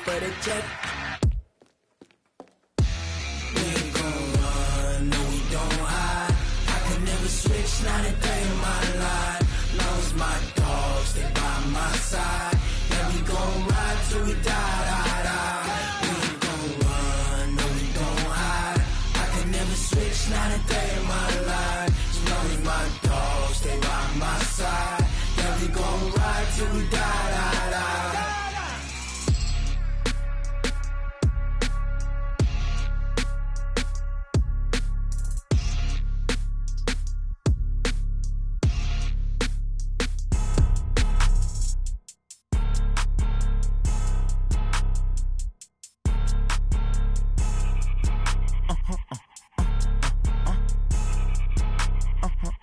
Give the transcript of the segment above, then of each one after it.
of the jet. We ain't gon' run, no we don't hide. I could never switch, not a day in my life. Long as my dogs, they by my side. Yeah, we gon' ride till we die, die, die. We ain't gon' run, no we don't hide. I could never switch, not a day in my life. As long as my dogs, they by my side. Yeah, we gon' ride till we die, die, die.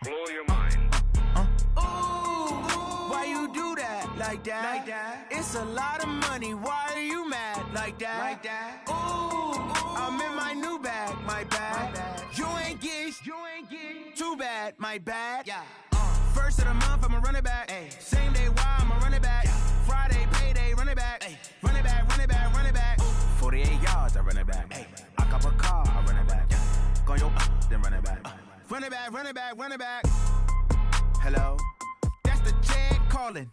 Blow your mind. Why you do that like that? Like that? It's a lot of money. Why are you mad like that? Like that? Ooh, I'm in my new bag, my bad. You ain't get too bad, my bad. Yeah. First of the month, I'ma run it back. Ay. Same day, why I'ma run it back. Yeah. Friday, payday, run it back. Ay. Run it back, run it back, run it back. 48 yards, I run it back. Ay. I cop a car, I run it back. Yeah. Go yo, then run it back. Run it back, run it back, run it back. Hello? That's the jag calling.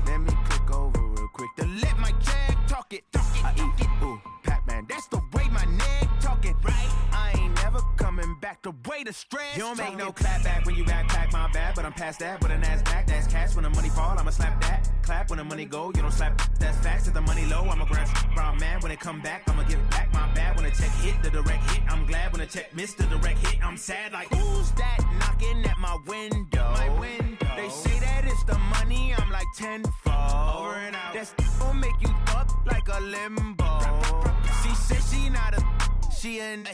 Let me click over real quick to let my jag talk it. I eat it, ooh, Pac-Man. That's the way my neck talking. Right? I ain't never coming back the way the stress. You don't make no clap back when you backpack, my bad, but I'm past that. With a NASDAQ, that's cash. When the money fall, I'ma slap that. Clap when the money go, you don't slap. That's facts. If the money low, I'ma grab brown man. When it come back, I'ma give back my bad. When the check hit, the direct hit. I'm glad when the check missed the direct hit. I'm sad like, who's that knocking at my window? My window. They say that it's the money, I'm like tenfold. Over and out. That's gon' make you up like a limbo. She said she not a, she an.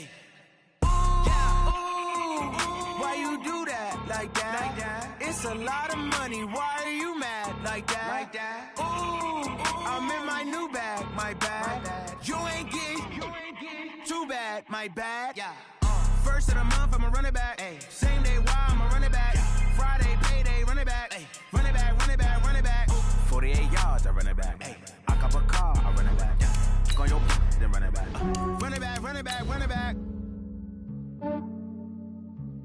Why you do that like that? Like that? It's a lot of money. Why are you mad like that? Like that? Ooh, I'm in my new bag, my bad. You ain't get too bad, my bad. Yeah. First of the month, I'ma run it back. Ay. Same day, why I'ma run it back. Yeah. Friday, payday, run it back. Ay. Run it back, run it back, run it back. 48 yards, I run it back. Ay. I cop a car, I run it back. Yeah. Go yo, then run it back. Run it back, run it back, run it back.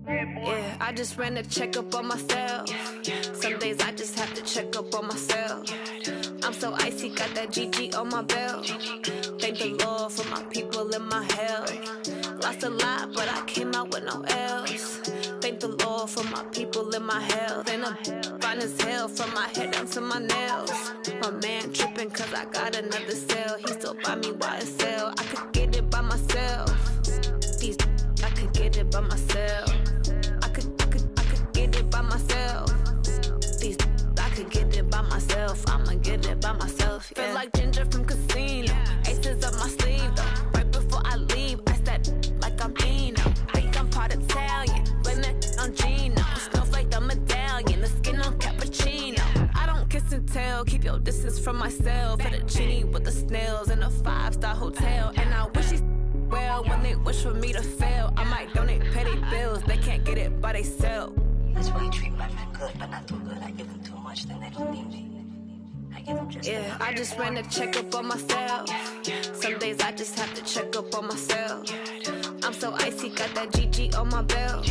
Yeah, I just ran a checkup on myself. Some days I just have to check up on myself. I'm so icy, got that GG on my belt. Thank the Lord for my people in my health. Lost a lot, but I came out with no L's. Thank the Lord for my people in my health. And I'm fine as hell from my head down to my nails. My man tripping cause I got another cell. He still buy me YSL. I could get it by myself. These I could get it by myself. I could get it by myself. These I could get it by myself. I'ma get it by myself. Yeah. Feel like Ginger from Casino. Aces up my sleeve though. Right before I leave, I step like I'm Eno. Think I'm part Italian, blame that on Gino. Smells like the medallion, the skin on cappuccino. I don't kiss and tell, keep your distance from myself. Fettuccine with the snails in a 5-star hotel. And I wish he's well when they wish for me to fail. I might donate petty bills, they can't get it by themselves. That's why you treat my friend good, but not too good. I give them too much, then they don't need me. I give them just yeah, I just ran a checkup on myself. Some days I just have to check up on myself. I'm so icy, got that GG on my belt.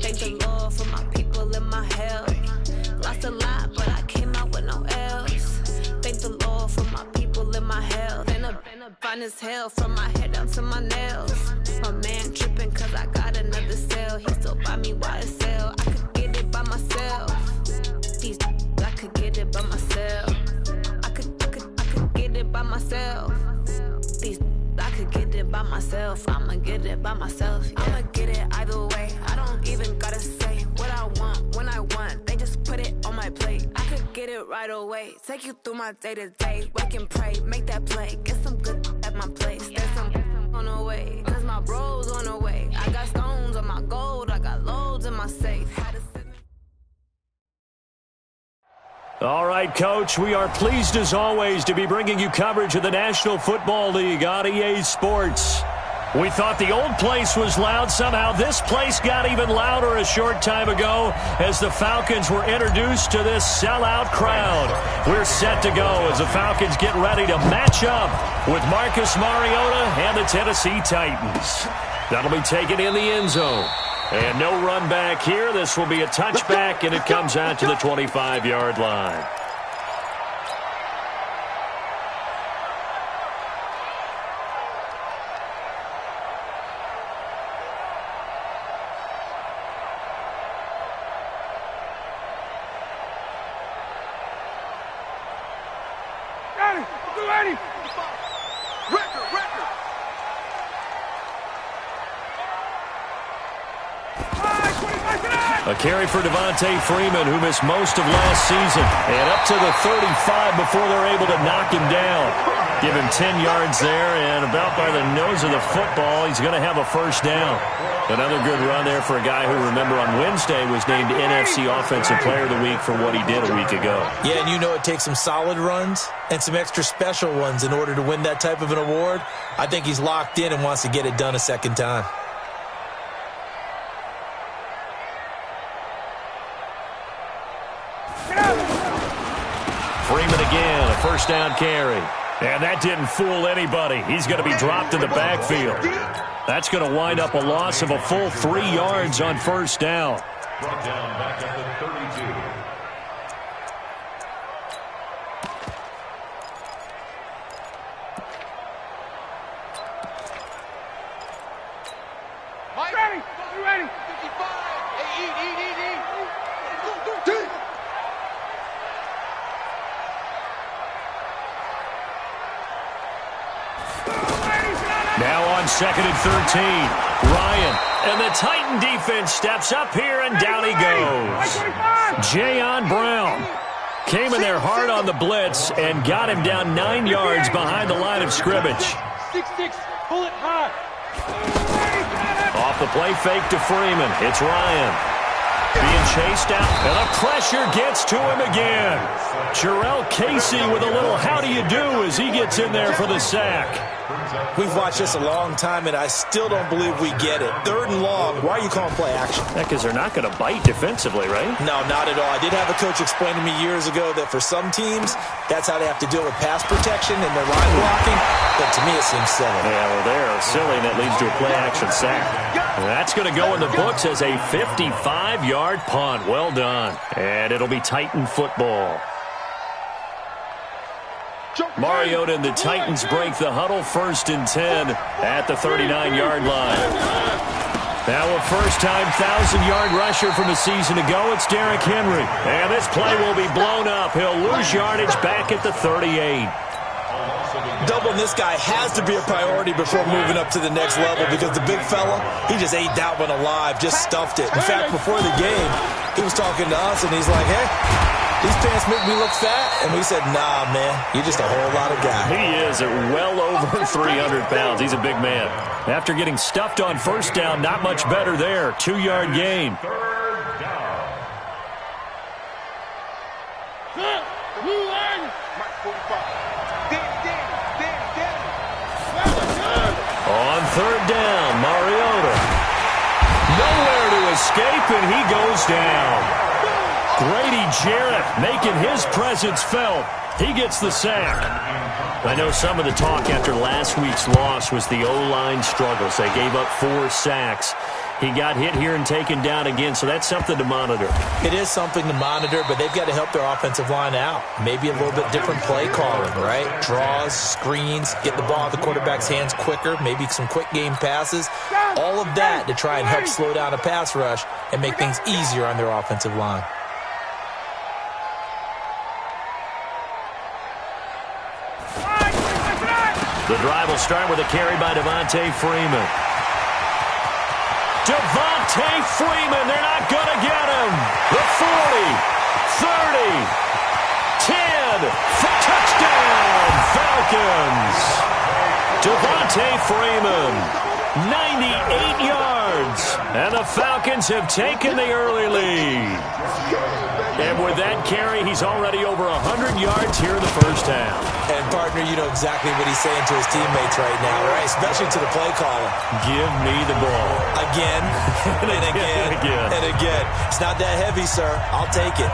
Thank the Lord for my people in my health. Lost a lot, but I came out with no L's. Thank the Lord for my people in my health. And I'm fine as hell from my head down to my nails. My man tripping cause I got another cell. He still buy me YSL. I could get it by myself. These I could get it by myself. I could get it by myself. These I could get it by myself. I'ma get it by myself. Yeah. I'ma get it either way. I don't even gotta say what I want when I want. They just put it on my plate. I could get it right away. Take you through my day to day. Wake and pray, make that play. Get some good at my place. There's some on the way. Cause my bros on the way. I got stones on my gold. I got loads in my safe. All right, Coach, we are pleased as always to be bringing you coverage of the National Football League on EA Sports. We thought the old place was loud. Somehow this place got even louder a short time ago as the Falcons were introduced to this sellout crowd. We're set to go as the Falcons get ready to match up with Marcus Mariota and the Tennessee Titans. That'll be taken in the end zone. And no run back here. This will be a touchback, and it comes out to the 25-yard line. A carry for Devontae Freeman, who missed most of last season. And up to the 35 before they're able to knock him down. Give him 10 yards there, and about by the nose of the football, he's going to have a first down. Another good run there for a guy who, remember, on Wednesday was named NFC Offensive Player of the Week for what he did a week ago. Yeah, and you know it takes some solid runs and some extra special ones in order to win that type of an award. I think he's locked in and wants to get it done a second time. Freeman again, a first down carry. And that didn't fool anybody. He's going to be dropped in the backfield. That's going to wind up a loss of a full 3 yards on first down. Brought down back at the 32. Ready. 55. Hey, eat. Now on 2nd and 13, Ryan. And the Titan defense steps up here, and down he goes. Jayon Brown came in there hard on the blitz and got him down 9 yards behind the line of scrimmage. 6-6, pull it high. Off the play fake to Freeman. It's Ryan. Being chased out, and the pressure gets to him again. Jarrell Casey with a little how do you do as he gets in there for the sack. We've watched this a long time, and I still don't believe we get it. 3rd and long. Why are you calling play action? Because they're not going to bite defensively, right? No, not at all. I did have a coach explain to me years ago that for some teams, that's how they have to deal with pass protection and their line blocking. But to me, it seems silly. Yeah, well, they're silly, and that leads to a play-action sack. And that's going to go in the books as a 55-yard punt. Well done. And it'll be Titan football. Mariota and the Titans break the huddle, 1st and 10 at the 39-yard line. Now a first-time 1,000-yard rusher from a season ago, it's Derrick Henry. And this play will be blown up. He'll lose yardage back at the 38. Doubling this guy has to be a priority before moving up to the next level because the big fella, he just ate that one alive, just stuffed it. In fact, before the game, he was talking to us, and he's like, hey, these pants make me look fat. And we said, nah, man, you're just a whole lot of guy. He is at well over 300 pounds. He's a big man. After getting stuffed on first down, not much better there. 2-yard gain. On 3rd down, Mariota. Nowhere to escape, and he goes down. Grady Jarrett making his presence felt. He gets the sack. I know some of the talk after last week's loss was the O-line struggles. They gave up 4 sacks. He got hit here and taken down again, so that's something to monitor. It is something to monitor, but they've got to help their offensive line out. Maybe a little bit different play calling, right? Draws, screens, get the ball in the quarterback's hands quicker, maybe some quick game passes. All of that to try and help slow down a pass rush and make things easier on their offensive line. The drive will start with a carry by Devontae Freeman. Devontae Freeman, they're not going to get him. The 40, 30, 10, for touchdown, Falcons. Devontae Freeman 98 yards. And the Falcons have taken the early lead. And with that carry, he's already over 100 yards here in the first half. And, partner, you know exactly what he's saying to his teammates right now, right? Especially to the play caller. Give me the ball. Again, and again, and again. It's not that heavy, sir. I'll take it.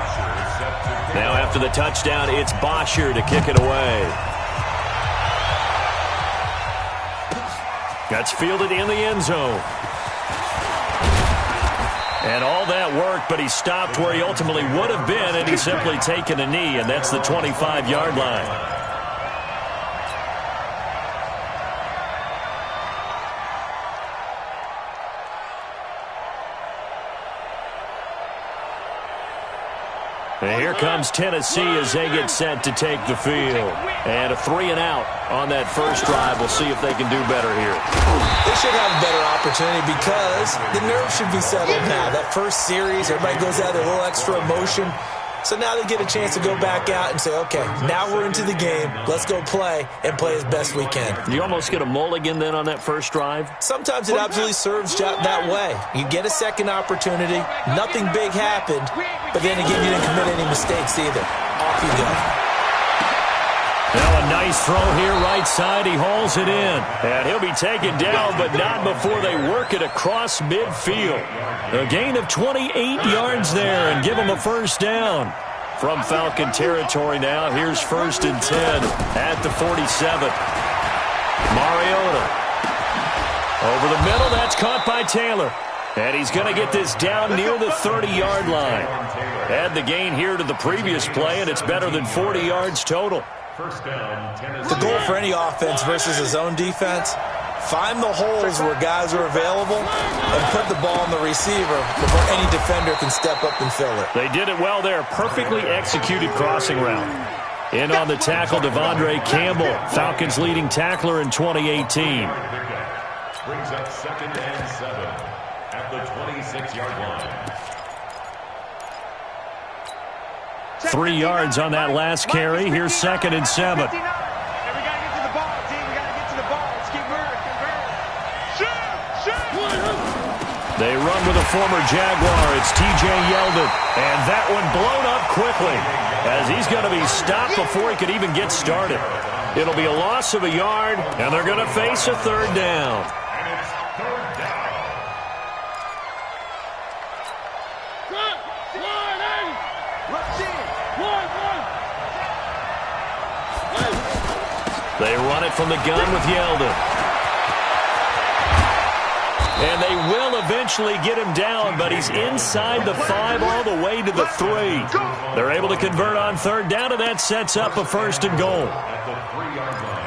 Now after the touchdown, it's Bosher to kick it away. That's fielded in the end zone. And all that worked, but he stopped where he ultimately would have been, and he's simply taken a knee, and that's the 25-yard line. And here comes Tennessee as they get set to take the field. And a 3-and-out on that first drive. We'll see if they can do better here. They should have a better opportunity because the nerves should be settled now. That first series, everybody goes out with a little extra emotion. So now they get a chance to go back out and say, okay, now we're into the game. Let's go play and play as best we can. You almost get a mulligan then on that first drive? Sometimes it absolutely serves that way. You get a second opportunity. Nothing big happened. But then again, you didn't commit any mistakes either. Off you go. Now a nice throw here, right side. He hauls it in. And he'll be taken down, but not before they work it across midfield. A gain of 28 yards there and give him a first down. From Falcon territory now, here's 1st and 10 at the 47. Mariota. Over the middle, that's caught by Taylor. And he's going to get this down near the 30-yard line. Add the gain here to the previous play, and it's better than 40 yards total. The goal for any offense versus a zone defense, find the holes where guys are available and put the ball on the receiver before any defender can step up and fill it. They did it well there. Perfectly executed crossing route. In on the tackle, Devondre Campbell, Falcons leading tackler in 2018. Brings up 2nd and 7 at the 26-yard line. 3 yards on that last carry. Here's 2nd and 7. We got to get to the ball, team. We got to get to the ball. Let's keep moving. Shoot! They run with a former Jaguar. It's T.J. Yeldon. And that one blown up quickly as he's going to be stopped before he could even get started. It'll be a loss of a yard, and they're going to face a 3rd down. They run it from the gun with Yeldon. And they will eventually get him down, but he's inside the 5 all the way to the 3. They're able to convert on 3rd down, and that sets up a 1st and goal. At the 3-yard line.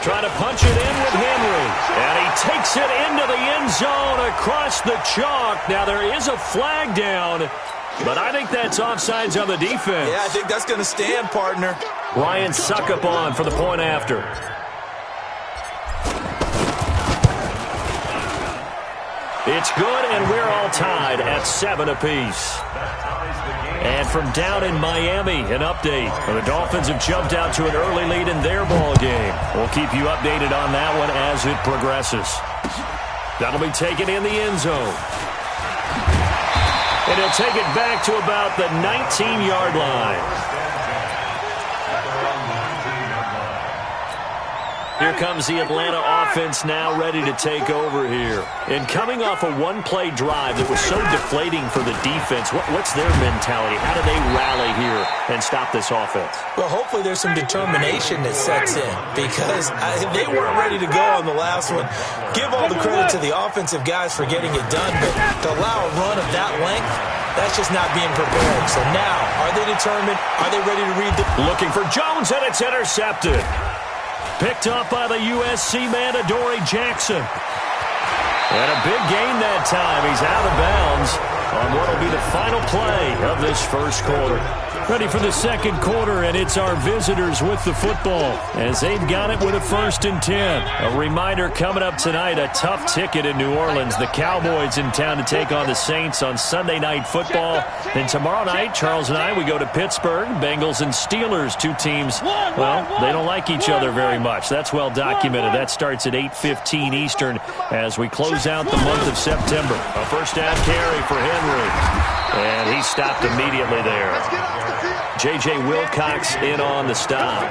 Trying to punch it in with Henry. And he takes it into the end zone across the chalk. Now there is a flag down, but I think that's offsides on the defense. Yeah, I think that's going to stand, partner. Ryan Succop for the point after. It's good, and we're all tied at 7 apiece. And from down in Miami, an update. The Dolphins have jumped out to an early lead in their ball game. We'll keep you updated on that one as it progresses. That'll be taken in the end zone. And he'll take it back to about the 19-yard line. Here comes the Atlanta offense now ready to take over here. And coming off a one-play drive that was so deflating for the defense, what's their mentality? How do they rally here and stop this offense? Well, hopefully there's some determination that sets in because they weren't ready to go on the last one. Give all the credit to the offensive guys for getting it done, but to allow a run of that length, that's just not being prepared. So now, are they determined? Are they ready to read the... Looking for Jones, and it's intercepted. Picked up by the USC man, Adoree Jackson. And a big gain that time. He's out of bounds on what will be the final play of this first quarter. Ready for the second quarter, and it's our visitors with the football as they've got it with a 1st and 10. A reminder coming up tonight, a tough ticket in New Orleans. The Cowboys in town to take on the Saints on Sunday Night Football. Then tomorrow night, Charles and I, we go to Pittsburgh. Bengals and Steelers, two teams, well, they don't like each other very much. That's well documented. That starts at 8:15 Eastern as we close out the month of September. A first down carry for Henry, and he stopped immediately there. J.J. Wilcox in on the stop.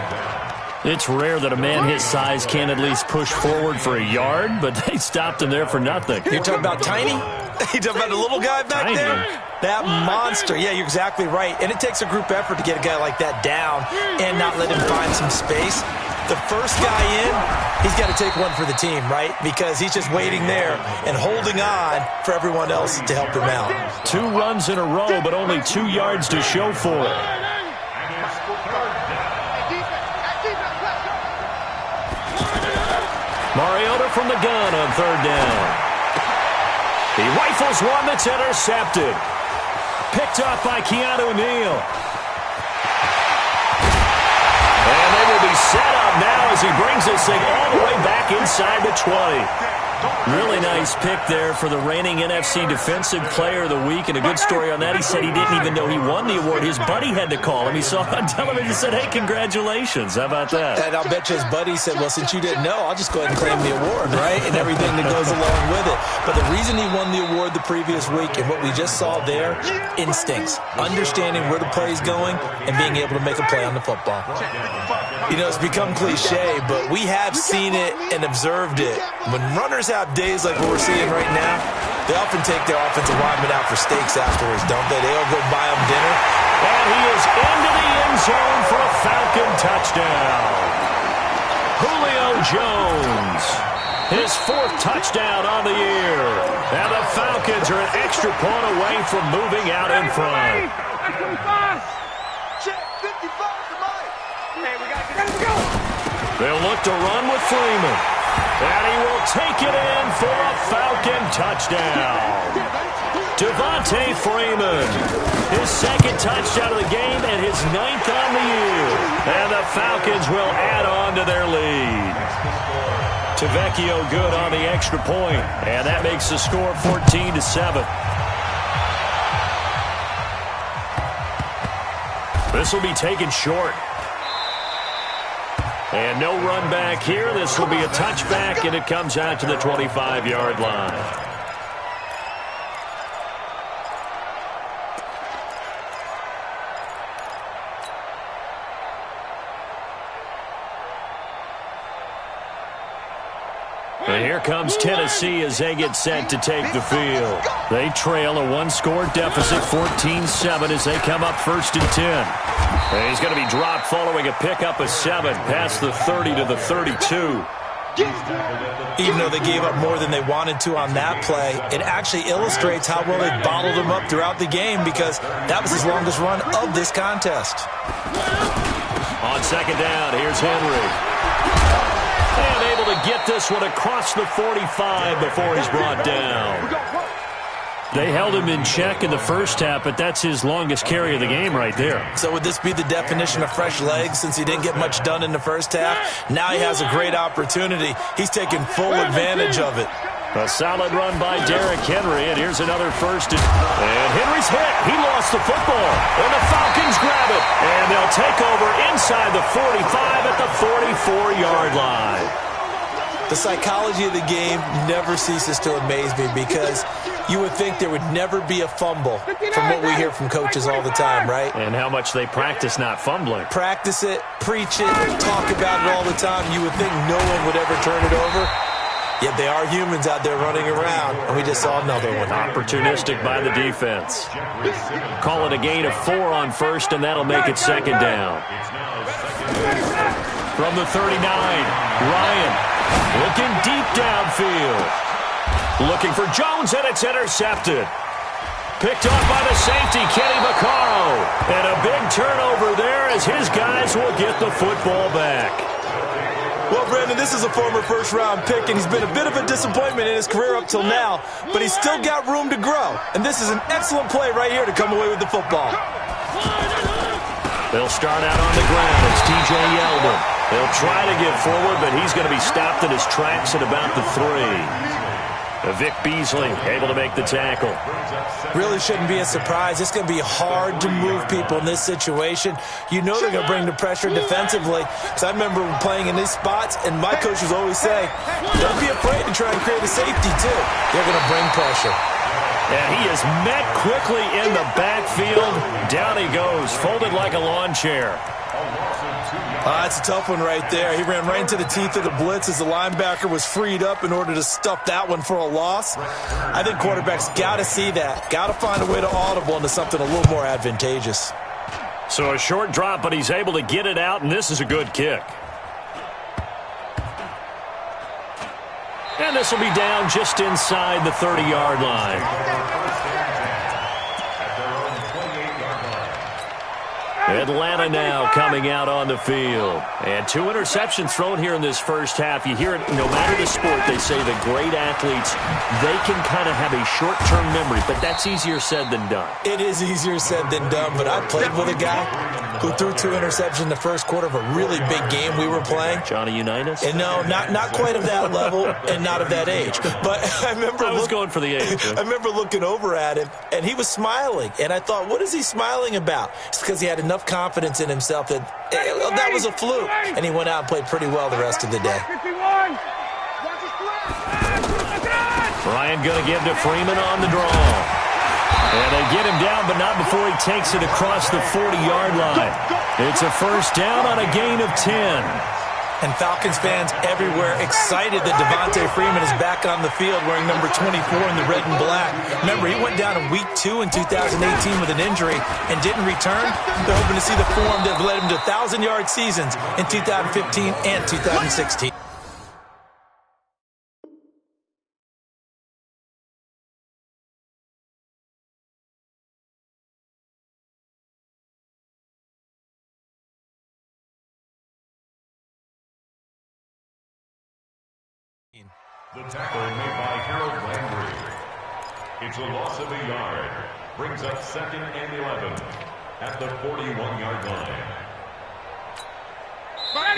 It's rare that a man his size can at least push forward for a yard, but they stopped him there for nothing. You're talking about Tiny? You're talking about the little guy back there? That monster. Yeah, you're exactly right. And it takes a group effort to get a guy like that down and not let him find some space. The first guy in, he's got to take one for the team, right? Because he's just waiting there and holding on for everyone else to help him out. 2 runs in a row, but only 2 yards to show for it. Mariota from the gun on 3rd down. He rifles one that's intercepted. Picked off by Keanu Neal. And they will be set up now as he brings this thing all the way back inside the 20. Really nice pick there for the reigning NFC Defensive Player of the Week, and a good story on that. He said he didn't even know he won the award. His buddy had to call him. He saw it on television and said, hey, congratulations. How about that? And I'll bet you his buddy said, well, since you didn't know, I'll just go ahead and claim the award, right? And everything that goes along with it. But the reason he won the award the previous week and what we just saw there, instincts, understanding where the play is going and being able to make a play on the football. You know, it's become cliche, but we have seen it and observed it. When runners have days like what we're seeing right now, they often take their offensive linemen out for steaks afterwards, don't they? They all go buy them dinner. And he is into the end zone for a Falcon touchdown. Julio Jones, his 4th touchdown on the year. And the Falcons are an extra point away from moving out in front. They'll look to run with Freeman. And he will take it in for a Falcon touchdown. Devontae Freeman, his 2nd touchdown of the game and his 9th on the year. And the Falcons will add on to their lead. Tavecchio good on the extra point, and that makes the score 14-7. This will be taken short. And no run back here. This will be a touchback, and it comes out to the 25-yard line. And here comes Tennessee as they get set to take the field. They trail a 1-score deficit, 14-7, as they come up 1st and 10. And he's going to be dropped following a pickup of 7 past the 30 to the 32. Even though they gave up more than they wanted to on that play, it actually illustrates how well they bottled him up throughout the game, because that was his longest run of this contest. On 2nd down, here's Henry. And able to get this one across the 45 before he's brought down. They held him in check in the first half, but that's his longest carry of the game right there. So would this be the definition of fresh legs since he didn't get much done in the first half? Now he has a great opportunity. He's taking full advantage of it. A solid run by Derrick Henry, and here's another 1st. And Henry's hit. He lost the football, and the Falcons grab it. And they'll take over inside the 45 at the 44-yard line. The psychology of the game never ceases to amaze me, because you would think there would never be a fumble from what we hear from coaches all the time, right? And how much they practice not fumbling. Practice it, preach it, talk about it all the time. You would think no one would ever turn it over. Yet they are humans out there running around, and we just saw another one. Opportunistic by the defense. Call it a gain of 4 on 1st, and that'll make it 2nd down. From the 39, Ryan looking deep downfield. Looking for Jones, and it's intercepted. Picked off by the safety, Kenny Vaccaro. And a big turnover there as his guys will get the football back. Well, Brandon, this is a former first-round pick, and he's been a bit of a disappointment in his career up till now, but he's still got room to grow. And this is an excellent play right here to come away with the football. They'll start out on the ground. It's TJ Yeldon. They'll try to get forward, but he's going to be stopped in his tracks at about the 3. Vic Beasley able to make the tackle. Really shouldn't be a surprise. It's going to be hard to move people in this situation. You know they're going to bring the pressure defensively. Because I remember playing in these spots, and my coaches always say, don't be afraid to try and create a safety, too. They're going to bring pressure. And he is met quickly in the backfield. Down he goes, folded like a lawn chair. That's a tough one right there. He ran right into the teeth of the blitz as the linebacker was freed up in order to stuff that one for a loss. I think quarterbacks got to see that. Got to find a way to audible into something a little more advantageous. So a short drop, but he's able to get it out, and this is a good kick. And this will be down just inside the 30-yard line. Atlanta now coming out on the field. And 2 interceptions thrown here in this first half. You hear it, no matter the sport, they say the great athletes, they can kind of have a short-term memory, but that's easier said than done. It is easier said than done, but I played with a guy who threw 2 interceptions in the first quarter of a really big game we were playing. Johnny Unitas? And no, not quite of that level and not of that age. But I remember going for the age. I remember looking over at him, and he was smiling. And I thought, what is he smiling about? It's because he had enough confidence in himself that that was a fluke. And he went out and played pretty well the rest of the day. Ryan going to give to Freeman on the draw. And they get him down, but not before he takes it across the 40-yard line. It's a first down on a gain of 10. And Falcons fans everywhere excited that Devontae Freeman is back on the field wearing number 24 in the red and black. Remember, he went down in week 2 in 2018 with an injury and didn't return. They're hoping to see the form that led him to 1,000-yard seasons in 2015 and 2016. The tackle made by Harold Landry. It's a loss of a yard. Brings up 2nd and 11 at the 41-yard line.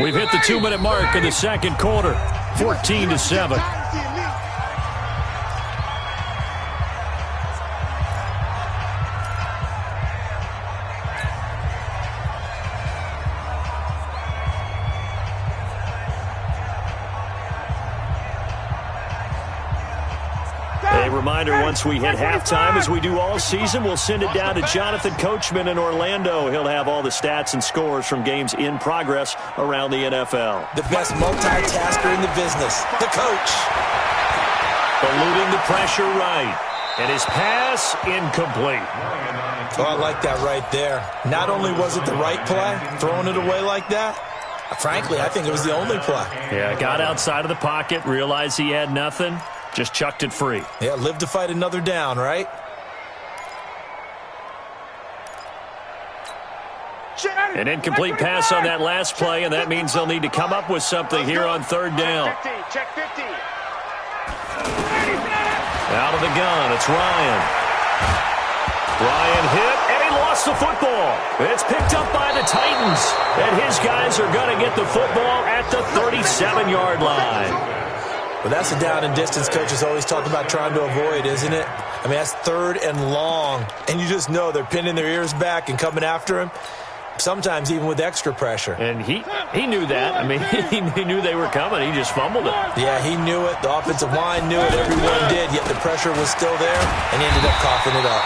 We've hit the 2-minute mark in the second quarter. 14-7. A reminder, once we hit halftime, as we do all season, we'll send it down to Jonathan Coachman in Orlando. He'll have all the stats and scores from games in progress around the NFL. The best multitasker in the business, the coach. Eluding the pressure right. And his pass incomplete. Oh, I like that right there. Not only was it the right play, throwing it away like that, frankly, I think it was the only play. Yeah, got outside of the pocket, realized he had nothing. Just chucked it free. Yeah, live to fight another down, right? An incomplete pass on that last play, and that means they'll need to come up with something here on 3rd down. Check 50. Out of the gun, it's Ryan. Ryan hit, and he lost the football. It's picked up by the Titans, and his guys are going to get the football at the 37-yard line. Well, that's a down and distance coaches always talk about trying to avoid, isn't it? I mean, that's 3rd and long, and you just know they're pinning their ears back and coming after him, sometimes even with extra pressure. And he knew that. I mean, he knew they were coming. He just fumbled it. Yeah, he knew it. The offensive line knew it. Everyone did, yet the pressure was still there, and he ended up coughing it up.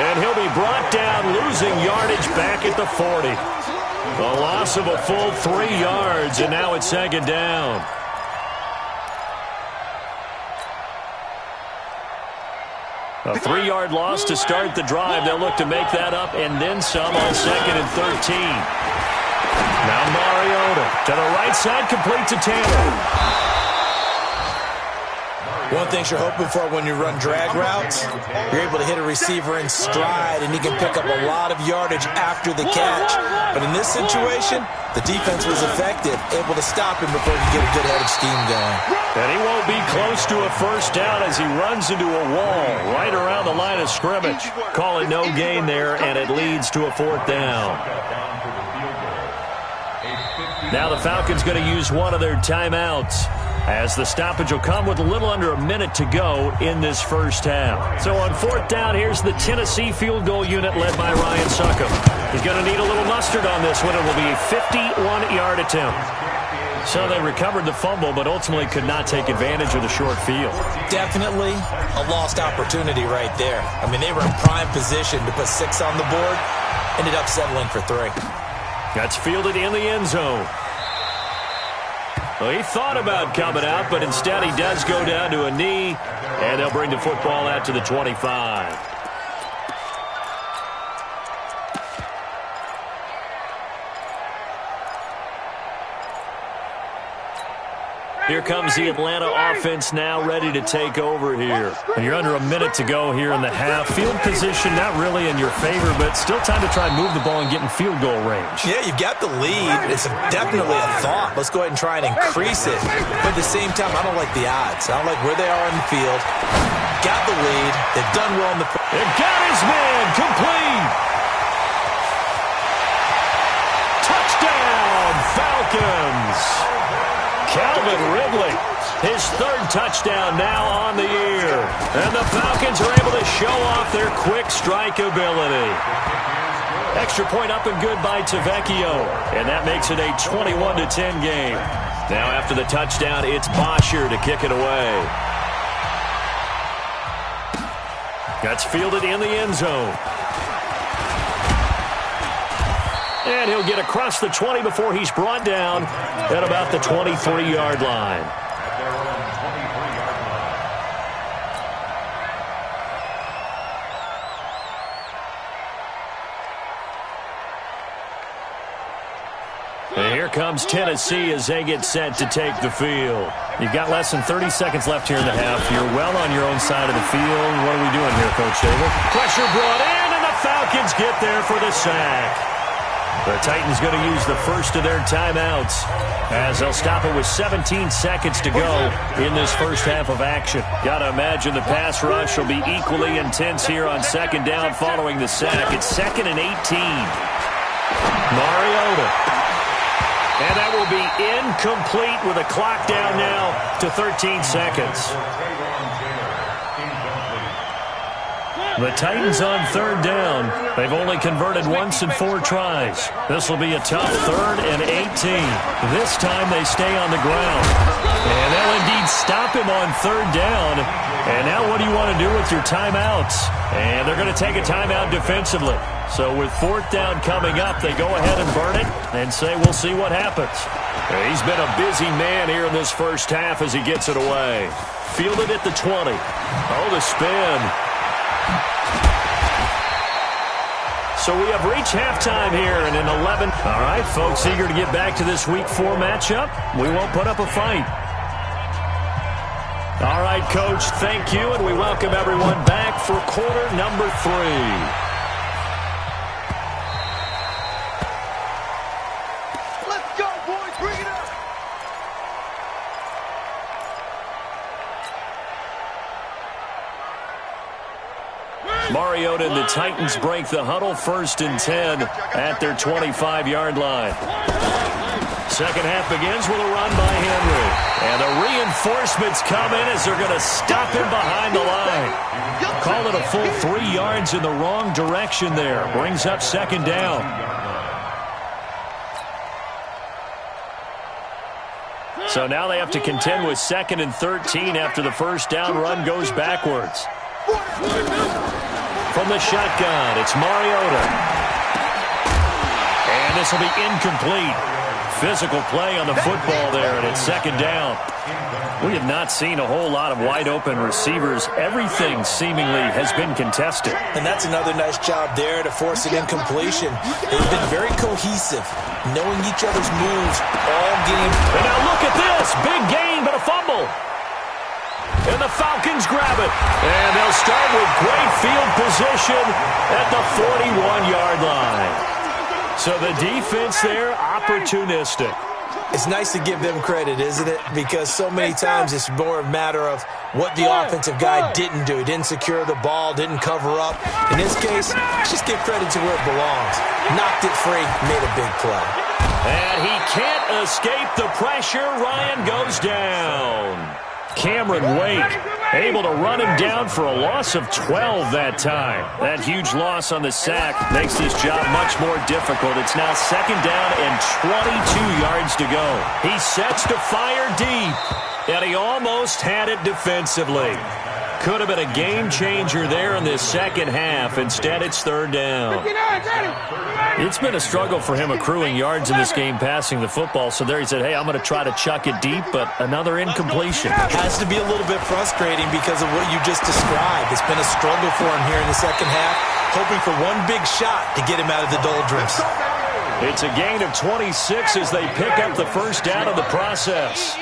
And he'll be brought down, losing yardage back at the 40. A loss of a full 3 yards, and now it's 2nd down. A 3-yard loss to start the drive. They'll look to make that up and then some on 2nd and 13. Now Mariota to the right side, complete to Taylor. One thing you're hoping for when you run drag routes, you're able to hit a receiver in stride, and he can pick up a lot of yardage after the catch. But in this situation, the defense was effective, able to stop him before he could get a good head of steam going. And he won't be close to a first down as he runs into a wall right around the line of scrimmage. Call it no gain there, and it leads to a 4th down. Now the Falcons going to use one of their timeouts, as the stoppage will come with a little under a minute to go in this first half. So on fourth down, here's the Tennessee field goal unit led by Ryan Succop. He's going to need a little mustard on this one. It will be a 51-yard attempt. So they recovered the fumble, but ultimately could not take advantage of the short field. Definitely a lost opportunity right there. I mean, they were in prime position to put 6 on the board. Ended up settling for 3. That's fielded in the end zone. Well, he thought about coming out, but instead he does go down to a knee, and they'll bring the football out to the 25. Here comes the Atlanta offense now ready to take over here. And you're under a minute to go here in the half. Field position not really in your favor, but still time to try and move the ball and get in field goal range. Yeah, you've got the lead. It's definitely a thought. Let's go ahead and try and increase it. But at the same time, I don't like the odds. I don't like where they are in the field. Got the lead. They've done well in the... It got his man complete. Touchdown, Falcons. Calvin Ridley, his 3rd touchdown now on the year. And the Falcons are able to show off their quick strike ability. Extra point up and good by Tavecchio. And that makes it a 21-10 game. Now after the touchdown, it's Bosher to kick it away. That's fielded in the end zone. And he'll get across the 20 before he's brought down at about the 23-yard line. And here comes Tennessee as they get set to take the field. You've got less than 30 seconds left here in the half. You're well on your own side of the field. What are we doing here, Coach David? Pressure brought in, and the Falcons get there for the sack. The Titans going to use the first of their timeouts as they'll stop it with 17 seconds to go in this first half of action. Got to imagine the pass rush will be equally intense here on second down following the sack. It's 2nd and 18. Mariota. And that will be incomplete with a clock down now to 13 seconds. The Titans on 3rd down. They've only converted once in 4 tries. This will be a tough 3rd and 18. This time they stay on the ground. And they'll indeed stop him on 3rd down. And now what do you want to do with your timeouts? And they're going to take a timeout defensively. So with 4th down coming up, they go ahead and burn it and say we'll see what happens. He's been a busy man here in this first half as he gets it away. Fielded at the 20. Oh, the spin. So we have reached halftime here in an 11. All right, folks, eager to get back to this Week 4 matchup. We won't put up a fight. All right, Coach, thank you, and we welcome everyone back for quarter number 3. Mariota and the Titans break the huddle, 1st and 10 at their 25-yard line. Second half begins with a run by Henry. And the reinforcements come in as they're going to stop him behind the line. Call it a full 3 yards in the wrong direction there. Brings up 2nd down. So now they have to contend with 2nd and 13 after the first down run goes backwards. From the shotgun, it's Mariota. And this will be incomplete. Physical play on the football there, and it's 2nd down. We have not seen a whole lot of wide-open receivers. Everything seemingly has been contested. And that's another nice job there to force an incompletion. They've been very cohesive, knowing each other's moves all game. And now look at this. Big gain, but a fumble. And the Falcons grab it. And they'll start with great field position at the 41-yard line. So the defense there, opportunistic. It's nice to give them credit, isn't it? Because so many times it's more a matter of what the offensive guy didn't do. He didn't secure the ball, didn't cover up. In this case, just give credit to where it belongs. Knocked it free, made a big play. And he can't escape the pressure. Ryan goes down. Cameron Wake able to run him down for a loss of 12 that time. That huge loss on the sack makes this job much more difficult. It's now 2nd down and 22 yards to go. He sets to fire deep, and he almost had it defensively. Could have been a game changer there in this second half. Instead, it's 3rd down. It's been a struggle for him accruing yards in this game passing the football. So there he said, hey, I'm going to try to chuck it deep, but another incompletion. Has to be a little bit frustrating because of what you just described. It's been a struggle for him here in the second half, hoping for one big shot to get him out of the doldrums. It's a gain of 26 as they pick up the first down of the process.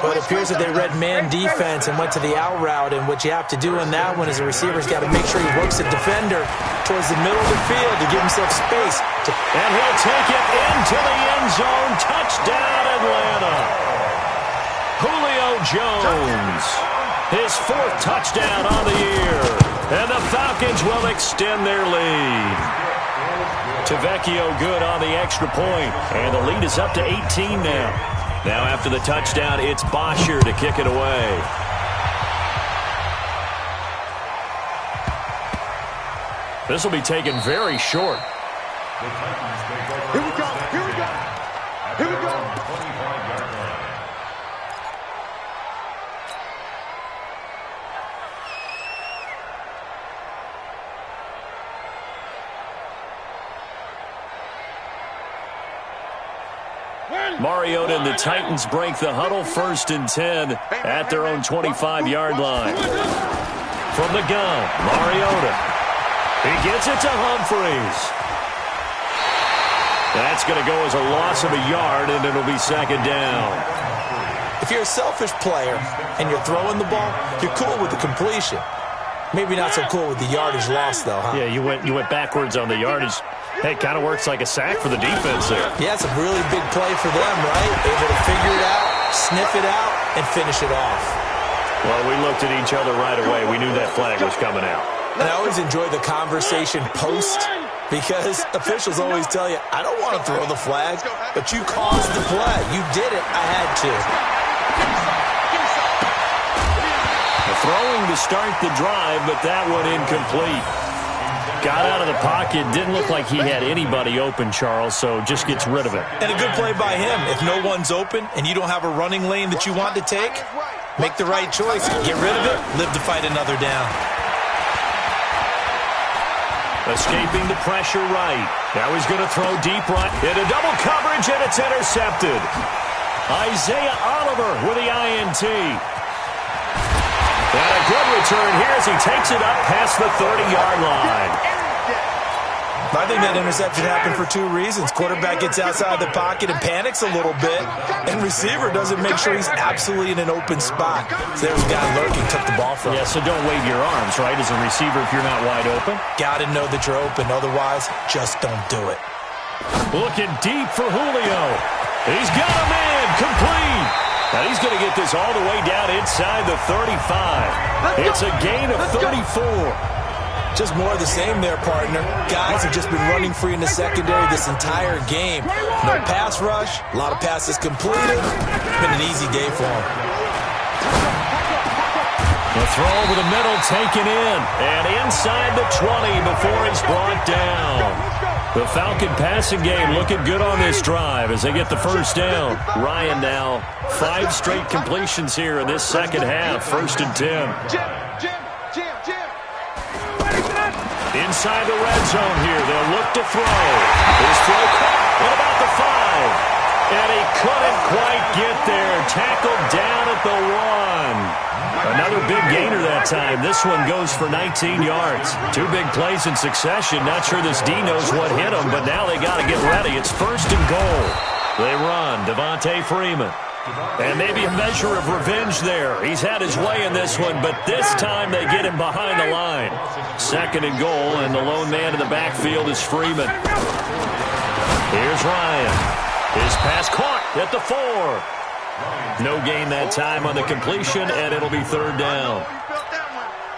Well, it appears that they read man defense and went to the out route, and what you have to do in that one is the receiver's got to make sure he works the defender towards the middle of the field to give himself space. And he'll take it into the end zone. Touchdown, Atlanta. Julio Jones, his 4th touchdown on the year. And the Falcons will extend their lead. Tavecchio good on the extra point, and the lead is up to 18 now. Now after the touchdown, it's Bosher to kick it away. This will be taken very short. Here we go. Here we go. Here we go. Mariota and the Titans break the huddle, 1st and 10 at their own 25-yard line. From the gun, Mariota. He gets it to Humphreys. That's going to go as a loss of a yard, and it'll be 2nd down. If you're a selfish player and you're throwing the ball, you're cool with the completion. Maybe not so cool with the yardage loss, though, huh? Yeah, you went backwards on the yardage. Hey, kind of works like a sack for the defense there. Yeah, it's a really big play for them, right? Able to figure it out, sniff it out, and finish it off. Well, we looked at each other right away. We knew that flag was coming out. And I always enjoy the conversation post because officials always tell you, I don't want to throw the flag, but you caused the play. You did it. I had to. Throwing to start the drive, but that one incomplete. Got out of the pocket. Didn't look like he had anybody open, Charles, so just gets rid of it. And a good play by him. If no one's open and you don't have a running lane that you want to take, make the right choice. Get rid of it. Live to fight another down. Escaping the pressure right. Now he's going to throw deep right. Into double coverage, and it's intercepted. Isaiah Oliver with the INT. And a good return here as he takes it up past the 30-yard line. I think that interception happened for 2 reasons. Quarterback gets outside the pocket and panics a little bit, and receiver doesn't make sure he's absolutely in an open spot. So there's a guy lurking, took the ball from him. Yeah, so don't wave your arms, right, as a receiver if you're not wide open. Got to know that you're open. Otherwise, just don't do it. Looking deep for Julio. He's got him in, complete. Now he's going to get this all the way down inside the 35. It's a gain of 34. Just more of the same there, partner. Guys have just been running free in the secondary this entire game. No pass rush, a lot of passes completed. Been an easy day for him. The throw over the middle, taken in, and inside the 20 before he's brought down. The Falcon passing game looking good on this drive as they get the first down. Ryan now 5 straight completions here in this second half, 1st and 10. Inside the red zone here, they'll look to throw. His throw caught at about the 5. And he couldn't quite get there. Tackled down at the 1. Another big gainer that time. This one goes for 19 yards. 2 big plays in succession. Not sure this D knows what hit him, but now they got to get ready. It's 1st and goal. They run. Devontae Freeman. And maybe a measure of revenge there. He's had his way in this one, but this time they get him behind the line. 2nd and goal, and the lone man in the backfield is Freeman. Here's Ryan. His pass caught at the 4. No gain that time on the completion, and it'll be 3rd down.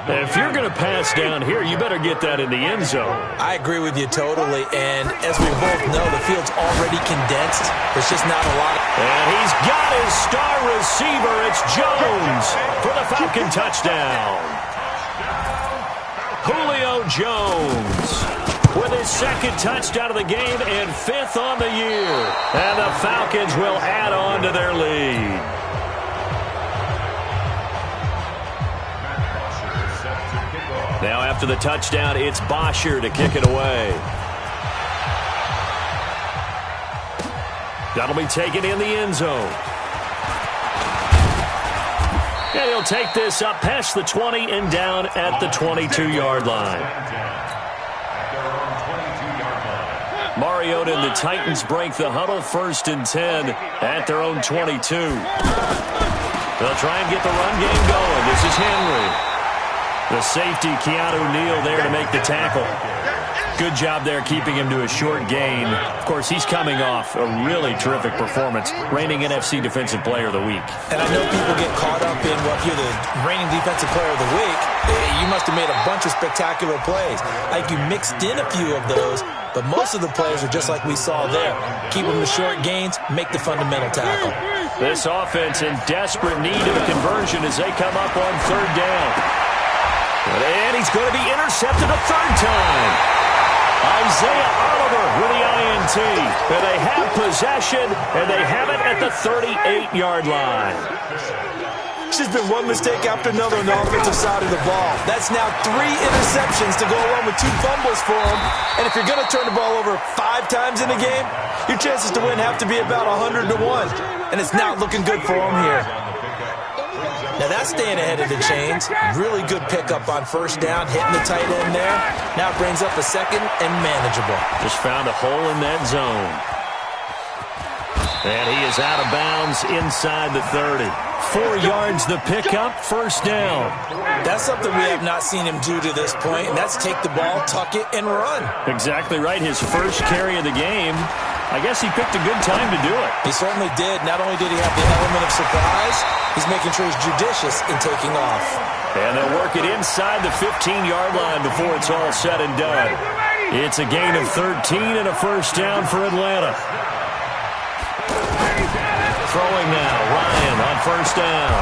If you're going to pass down here, you better get that in the end zone. I agree with you totally, and as we both know, the field's already condensed. There's just not a lot. And he's got his star receiver. It's Jones for the Falcon touchdown. Julio Jones with his second touchdown of the game and 5th on the year. And the Falcons will add on to their lead. Now after the touchdown, it's Bosher to kick it away. That'll be taken in the end zone. And he'll take this up past the 20 and down at the 22-yard line. Mariota and the Titans break the huddle, 1st and 10 at their own 22. They'll try and get the run game going. This is Henry. The safety, Keanu Neal, there to make the tackle. Good job there keeping him to a short gain. Of course, he's coming off a really terrific performance, reigning NFC Defensive Player of the Week. And I know people get caught up in, well, if you're the reigning Defensive Player of the Week, you must have made a bunch of spectacular plays. Like you mixed in a few of those, but most of the plays are just like we saw there. Keep them to short gains, make the fundamental tackle. This offense in desperate need of a conversion as they come up on 3rd down. And he's going to be intercepted a 3rd time. Isaiah Oliver with the INT. And they have possession, and they have it at the 38-yard line. It's just been one mistake after another on the offensive side of the ball. That's now 3 interceptions to go along with 2 fumbles for him. And if you're going to turn the ball over 5 times in a game, your chances to win have to be about 100 to 1. And it's not looking good for him here. Now that's staying ahead of the chains. Really good pickup on 1st down, hitting the tight end there. Now it brings up a 2nd and manageable. Just found a hole in that zone. And he is out of bounds inside the 30. 4 yards the pickup, 1st down. That's something we have not seen him do to this point, and that's take the ball, tuck it, and run. Exactly right. His first carry of the game. I guess he picked a good time to do it. He certainly did. Not only did he have the element of surprise, he's making sure he's judicious in taking off. And they'll work it inside the 15-yard line before it's all said and done. It's a gain of 13 and a 1st down for Atlanta. Throwing now, Ryan on 1st down.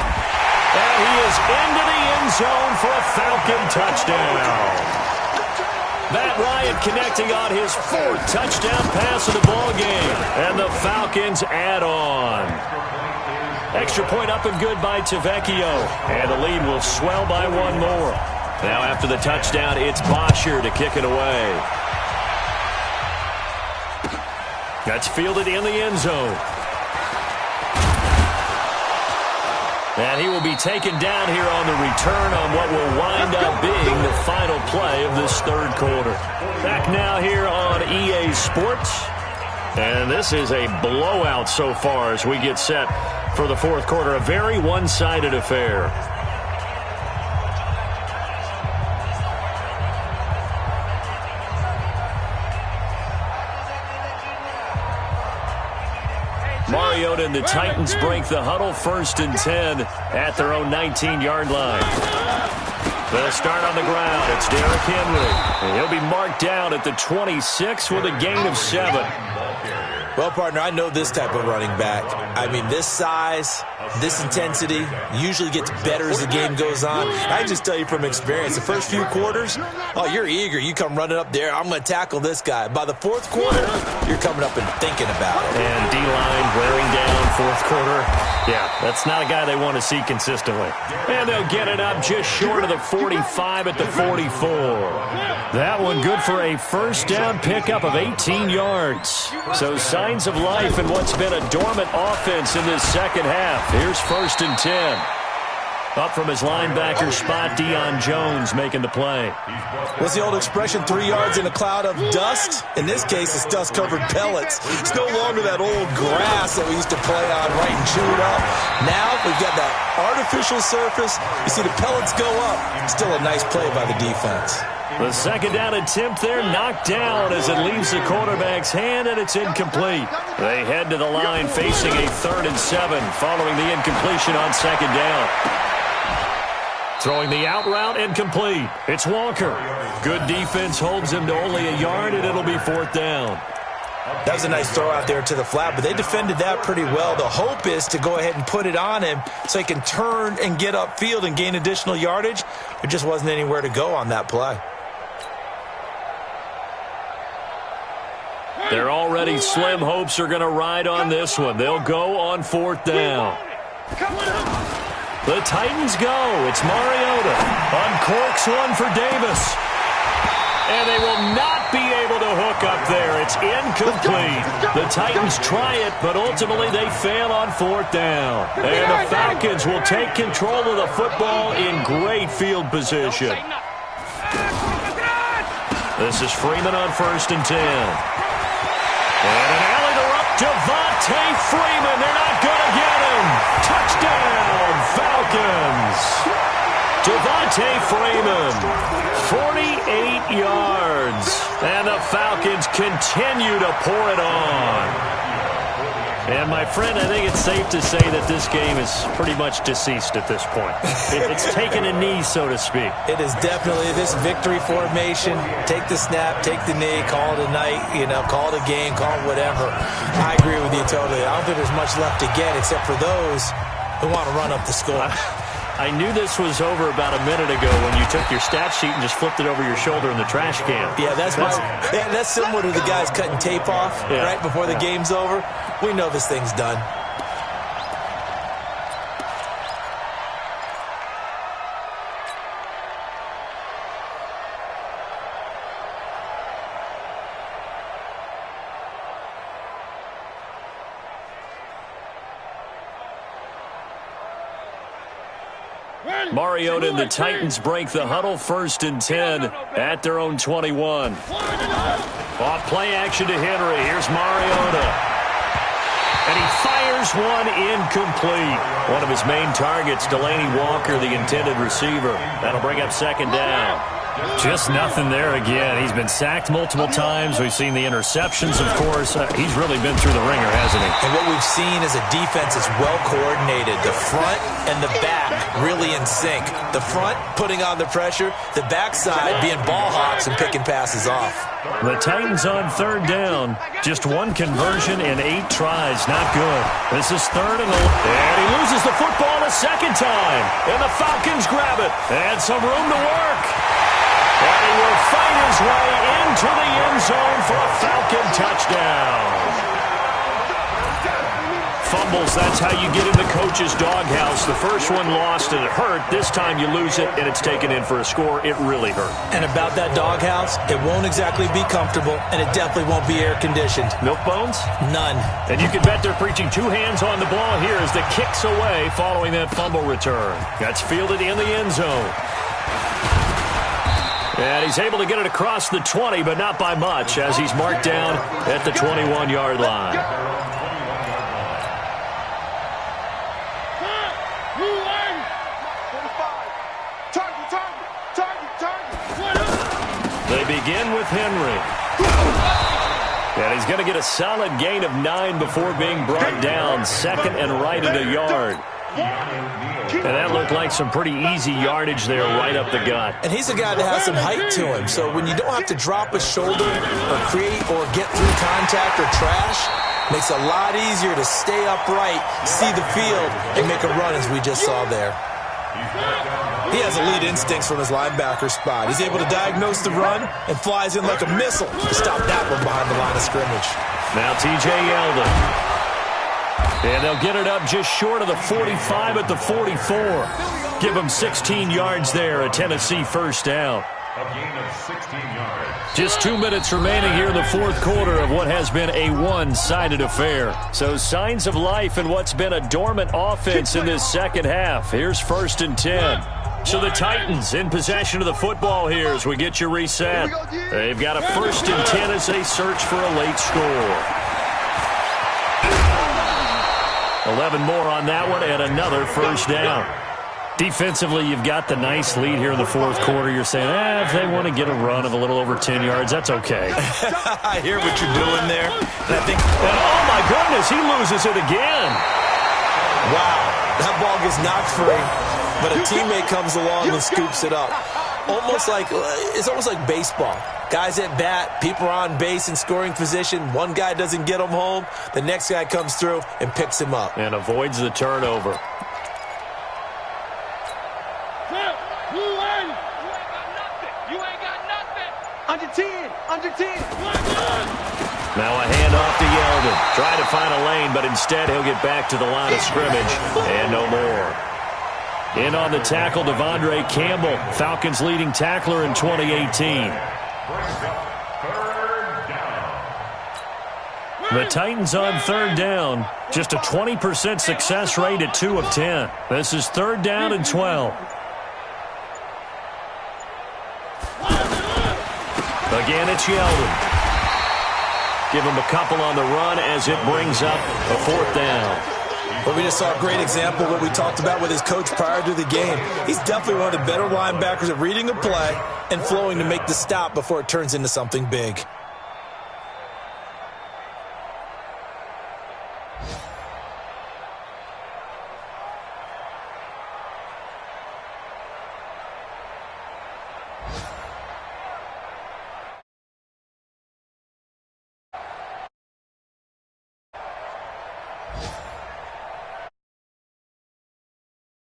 And he is into the end zone for a Falcon touchdown. Matt Ryan connecting on his 4th touchdown pass of the ball game. And the Falcons add on. Extra point up and good by Tavecchio. And the lead will swell by 1 more. Now after the touchdown, it's Bosher to kick it away. That's fielded in the end zone. And he will be taken down here on the return on what will wind up being the final play of this 3rd quarter. Back now here on EA Sports. And this is a blowout so far as we get set for the 4th quarter. A very one-sided affair. Mariota and the Titans break the huddle, 1st and 10 at their own 19-yard line. They'll start on the ground. It's Derrick Henry. And he'll be marked down at the 26 with a gain of 7. Well, partner, I know this type of running back. I mean, this size, this intensity usually gets better as the game goes on. I just tell you from experience, the first few quarters, oh, you're eager. You come running up there, I'm going to tackle this guy. By the 4th quarter, you're coming up and thinking about it. And D-line wearing down 4th quarter. Yeah, that's not a guy they want to see consistently. And they'll get it up just short of the 45 at the 44. That one good for a 1st down pickup of 18 yards. So signs of life in what's been a dormant offense in this 2nd half. Here's 1st and 10. Up from his linebacker spot, Deion Jones making the play. What's the old expression, 3 yards in a cloud of dust? In this case, it's dust-covered pellets. It's no longer that old grass that we used to play on, right, and chew it up. Now we've got that artificial surface. You see the pellets go up. Still a nice play by the defense. The 2nd down attempt there knocked down as it leaves the quarterback's hand, and it's incomplete. They head to the line facing a 3rd and 7 following the incompletion on 2nd down. Throwing the out route and complete. It's Walker. Good defense holds him to only a yard, and it'll be 4th down. That was a nice throw out there to the flat, but they defended that pretty well. The hope is to go ahead and put it on him so he can turn and get upfield and gain additional yardage. There just wasn't anywhere to go on that play. Their already slim hopes are going to ride on this one. They'll go on 4th down. The Titans go. It's Mariota. Uncorks one for Davis. And they will not be able to hook up there. It's incomplete. The Titans try it, but ultimately they fail on 4th down. And the Falcons will take control of the football in great field position. This is Freeman on 1st and 10. And an alley to up Devontae Freeman. They're not going to get him. Touchdown, Falcons. Devontae Freeman, 48 yards. And the Falcons continue to pour it on. And, my friend, I think it's safe to say that this game is pretty much deceased at this point. It's taken a knee, so to speak. It is definitely this victory formation. Take the snap, take the knee, call it a night, call it a game, call it whatever. I agree with you totally. I don't think there's much left to get except for those who want to run up the score. I knew this was over about a minute ago when you took your stat sheet and just flipped it over your shoulder in the trash can. Yeah, that's similar to the guys cutting tape off right before the game's over. We know this thing's done. Mariota and the Titans break the huddle, 1st and 10 at their own 21. Off play action to Henry. Here's Mariota. And he fires one incomplete. One of his main targets, Delaney Walker, the intended receiver. That'll bring up 2nd down. Just nothing there again. He's been sacked multiple times. We've seen the interceptions, of course. He's really been through the ringer, hasn't he? And what we've seen is a defense that's well coordinated. The front and the back really in sync. The front putting on the pressure. The backside being ball hawks and picking passes off. The Titans on 3rd down. Just one conversion in 8 tries. Not good. This is 3rd and 11. And he loses the football a 2nd time. And the Falcons grab it. And some room to work. And he will fight his way into the end zone for a Falcon touchdown. Fumbles, that's how you get in the coach's doghouse. The first one lost and it hurt. This time you lose it and it's taken in for a score. It really hurt. And about that doghouse, it won't exactly be comfortable, and it definitely won't be air-conditioned. Milk bones? None. And you can bet they're preaching 2 hands on the ball here as the kick's away following that fumble return. That's fielded in the end zone. And he's able to get it across the 20, but not by much, as he's marked down at the 21-yard line. They begin with Henry. And he's going to get a solid gain of 9 before being brought down. 2nd and right at a yard. And that looked like some pretty easy yardage there right up the gut. And he's a guy that has some height to him. So when you don't have to drop a shoulder or create or get through contact or trash, makes it a lot easier to stay upright, see the field, and make a run as we just saw there. He has elite instincts from his linebacker spot. He's able to diagnose the run and flies in like a missile to stop that one behind the line of scrimmage. Now T.J. Yeldon. And they'll get it up just short of the 45 at the 44. Give them 16 yards there, a Tennessee first down. A gain of 16 yards. Just 2 minutes remaining here in the 4th quarter of what has been a one-sided affair. So signs of life in what's been a dormant offense in this second half. Here's 1st and 10. So the Titans in possession of the football here as we get you reset. They've got a 1st and 10 as they search for a late score. 11 more on that one and another first down. Defensively, you've got the nice lead here in the 4th quarter. You're saying, if they want to get a run of a little over 10 yards, that's okay. I hear what you're doing there. And I think, oh my goodness, he loses it again. Wow, that ball gets knocked free. but a teammate comes along and scoops it up. It's almost like baseball. Guys at bat, people are on base in scoring position. One guy doesn't get him home. The next guy comes through and picks him up. And avoids the turnover. Under 10. Now a handoff to Yeldon. Trying to find a lane, but instead he'll get back to the line of scrimmage. And no more. In on the tackle, Devondre Campbell, Falcons leading tackler in 2018. The Titans on third down. Just a 20% success rate at 2 of 10. This is third down and 12. Again, it's Yeldon. Give him a couple on the run as it brings up a fourth down. But we just saw a great example of what we talked about with his coach prior to the game. He's definitely one of the better linebackers at reading a play and flowing to make the stop before it turns into something big.